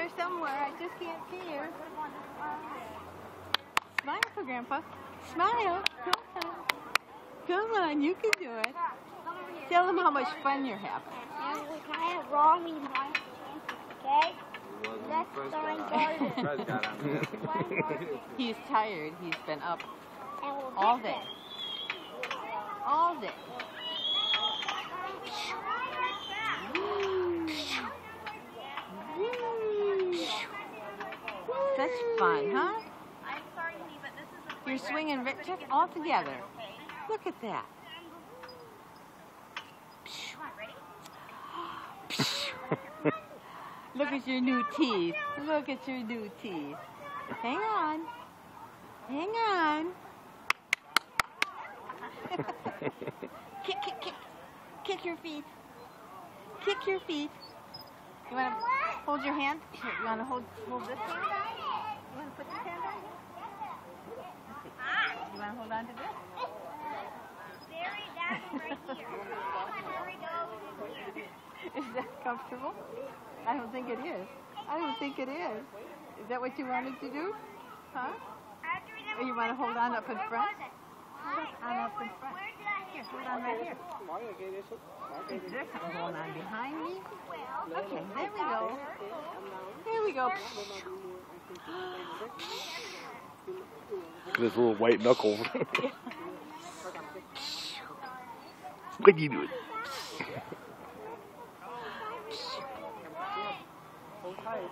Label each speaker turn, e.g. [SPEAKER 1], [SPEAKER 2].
[SPEAKER 1] here somewhere. I just can't see you. Smile for Grandpa. Smile. Come on. Come on, you can do it. Tell him how much fun you're having.
[SPEAKER 2] And we kind of wrong me okay? Let's start garden.
[SPEAKER 1] He's tired. He's been up
[SPEAKER 2] And we'll
[SPEAKER 1] all
[SPEAKER 2] get
[SPEAKER 1] day.
[SPEAKER 2] this.
[SPEAKER 1] All day. Such fun, huh? You're swinging check all together. Look at that. Look at your new teeth. Look at your new teeth. Hang on. Hang on. Kick, kick, kick. Kick your feet. Kick your feet. You want to hold your hand? Here, you want to hold this hand? You want to put this hand on? You want to hold on to this? Is that comfortable? I don't think it is. I don't think it is. Is that what you wanted to do? Huh? Or you want to hold on up in front? Hold on up in front. Here, hold on right here. Is there something going on behind me? Okay, there we go. There we go.
[SPEAKER 3] This little white knuckles. What are you doing?
[SPEAKER 4] Hold tight.